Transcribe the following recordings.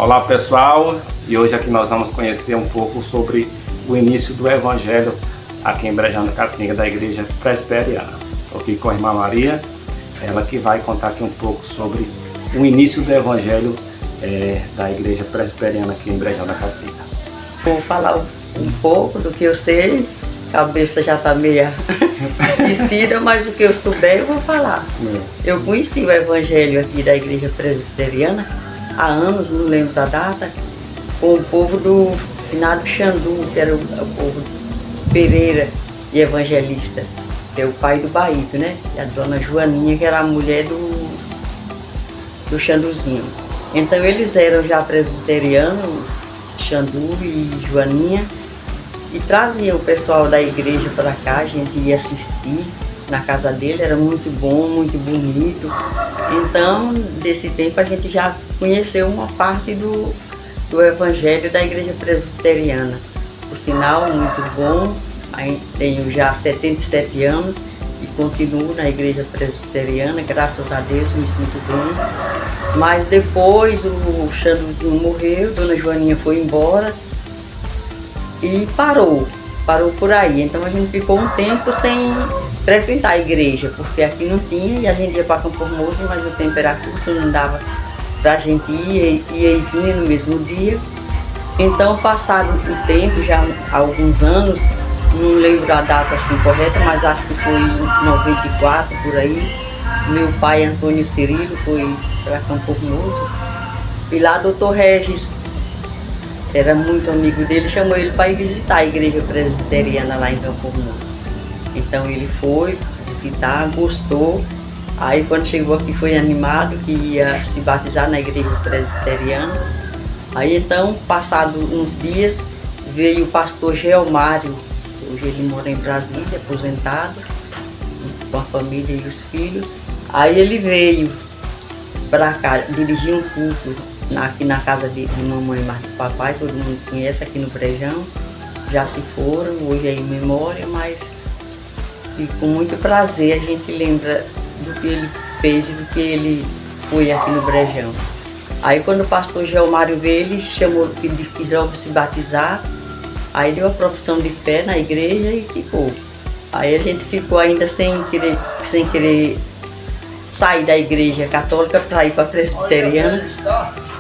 Olá pessoal, e hoje aqui nós vamos conhecer um pouco sobre o início do Evangelho aqui em Brejão da Caatinga, da Igreja Presbiteriana. Estou aqui com a irmã Maria, ela que vai contar aqui um pouco sobre o início do Evangelho da Igreja Presbiteriana aqui em Brejão da Caatinga. Vou falar um pouco do que eu sei, a cabeça já está meio esquecida, mas o que eu souber eu vou falar. Eu conheci o Evangelho aqui da Igreja Presbiteriana há anos, não lembro da data, com o povo do finado Xandu, que era o povo Pereira e Evangelista, que é o pai do Baíto, né? E a dona Joaninha, que era a mulher do Xanduzinho. Então eles eram já presbiterianos, Xandu e Joaninha, e traziam o pessoal da igreja para cá, a gente ia assistir na casa dele, era muito bom, muito bonito. Então, desse tempo a gente já conheceu uma parte do Evangelho da Igreja Presbiteriana. Por sinal, muito bom, tenho já 77 anos e continuo na Igreja Presbiteriana, graças a Deus, me sinto bem. Mas depois o Xanduzinho morreu, Dona Joaninha foi embora e parou por aí. Então a gente ficou um tempo sem frequentar a igreja, porque aqui não tinha e a gente ia para Campo Formoso, mas o tempo era curto, não dava para a gente ir e vir no mesmo dia. Então, passado o tempo, já há alguns anos, não lembro a data assim correta, mas acho que foi em 94, por aí, meu pai Antônio Cirilo foi para Campo Formoso e lá Dr. Regis, era muito amigo dele, chamou ele para ir visitar a igreja presbiteriana lá em Campo Formoso. Então ele foi visitar, gostou. Aí quando chegou aqui foi animado que ia se batizar na igreja presbiteriana. Aí então, passado uns dias, veio o pastor Geomário. Hoje ele mora em Brasília, aposentado, com a família e os filhos. Aí ele veio para cá, dirigir um culto aqui na casa de mamãe e de papai, todo mundo conhece aqui no Brejão. Já se foram, hoje é em memória, mas e com muito prazer a gente lembra do que ele fez e do que ele foi aqui no Brejão. Aí quando o pastor Geomário veio, ele chamou, disse que logo se batizar, aí deu a profissão de fé na igreja e ficou. Aí a gente ficou ainda sem querer sair da igreja católica para ir para a presbiteriana,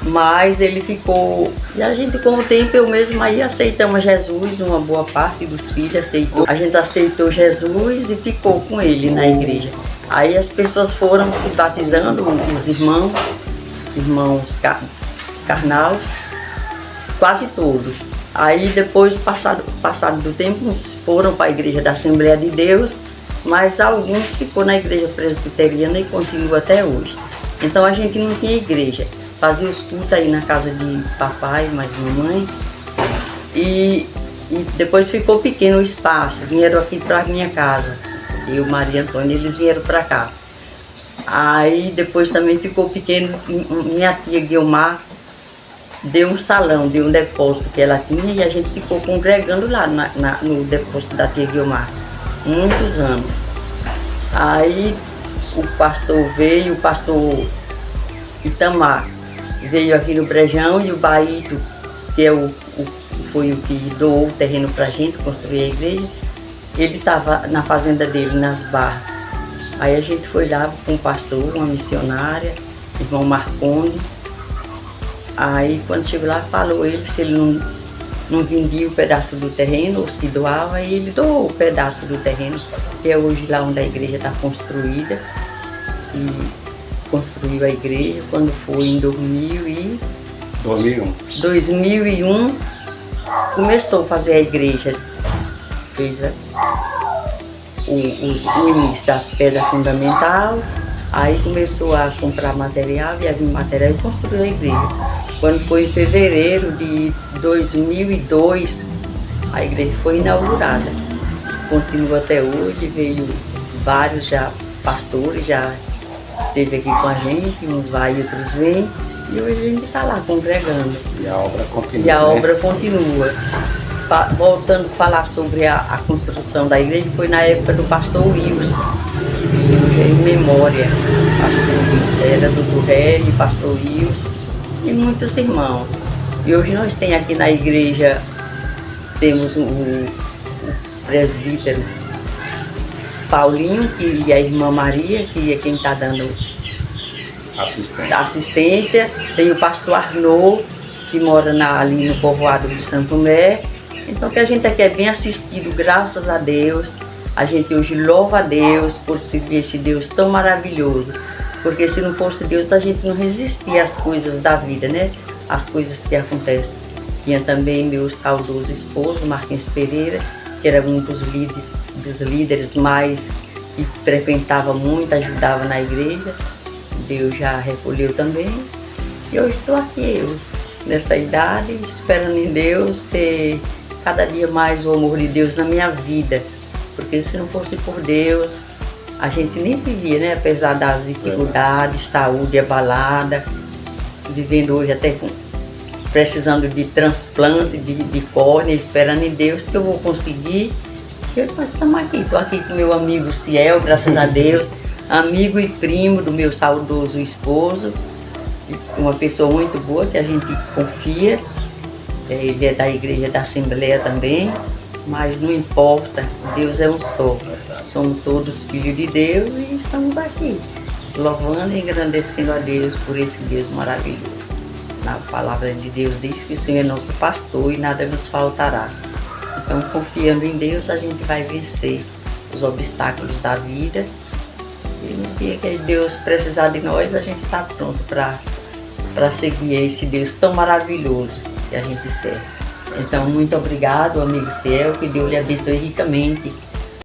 mas ele ficou, e a gente com o tempo eu mesmo aí aceitamos Jesus, uma boa parte dos filhos aceitou. A gente aceitou Jesus e ficou com ele na igreja. Aí as pessoas foram se batizando, os irmãos carnal, quase todos. Aí depois, passado do tempo, uns foram para a igreja da Assembleia de Deus, mas alguns ficou na igreja presbiteriana e continua até hoje. Então a gente não tinha igreja. Fazia os cultos aí na casa de papai, mais mamãe, e depois ficou pequeno o espaço, vieram aqui para a minha casa, eu, Maria Antônia, eles vieram para cá. Aí depois também ficou pequeno, minha tia Guilmar deu um salão, deu um depósito que ela tinha e a gente ficou congregando lá no depósito da tia Guilmar, muitos anos. Aí o pastor veio, o pastor Itamar, veio aqui no Brejão e o Baíto, que foi o que doou o terreno para a gente construir a igreja, ele estava na fazenda dele, nas Barras. Aí a gente foi lá com o pastor, uma missionária, irmão Marconde. Aí quando chegou lá, falou ele se ele não vendia o pedaço do terreno ou se doava, e ele doou o pedaço do terreno, que é hoje lá onde a igreja está construída. E construiu a igreja quando foi em 2001, começou a fazer a igreja, fez o início da pedra fundamental, aí começou a comprar material, ia vir material e construiu a igreja. Quando foi em fevereiro de 2002, a igreja foi inaugurada. Continua até hoje, veio vários já pastores, já esteve aqui com a gente, uns vai e outros vêm, e hoje a gente está lá congregando. E a obra continua. E a obra continua. Voltando a falar sobre a construção da igreja, foi na época do pastor Wilson, em memória, pastor Wilson, era do Ré, pastor Wilson, e muitos irmãos. E hoje nós temos aqui na igreja, temos o presbítero Paulinho e a irmã Maria, que é quem está dando assistência. Tem o pastor Arnaud, que mora ali no povoado de Santo Mé. Então que a gente aqui é bem assistido, graças a Deus. A gente hoje louva a Deus por se ver esse Deus tão maravilhoso. Porque se não fosse Deus, a gente não resistia às coisas da vida, né? As coisas que acontecem. Tinha também meu saudoso esposo, Marquinhos Pereira, que era um dos líderes mais, que frequentava muito, ajudava na igreja. Deus já recolheu também. E hoje estou aqui, eu, nessa idade, esperando em Deus ter cada dia mais o amor de Deus na minha vida. Porque se não fosse por Deus, a gente nem vivia, né? Apesar das dificuldades, saúde abalada, vivendo hoje até precisando de transplante, de córnea, esperando em Deus que eu vou conseguir. Nós estamos aqui, estou aqui com meu amigo Ciel, graças a Deus, amigo e primo do meu saudoso esposo, uma pessoa muito boa que a gente confia. Ele é da igreja da Assembleia também, mas não importa, Deus é um só. Somos todos filhos de Deus e estamos aqui, louvando e engrandecendo a Deus por esse Deus maravilhoso. Na palavra de Deus diz que o Senhor é nosso pastor e nada nos faltará. Então, confiando em Deus, a gente vai vencer os obstáculos da vida. E no dia que Deus precisar de nós, a gente está pronto para seguir esse Deus tão maravilhoso que a gente serve. Então, muito obrigado, amigo Ciel, que Deus lhe abençoe ricamente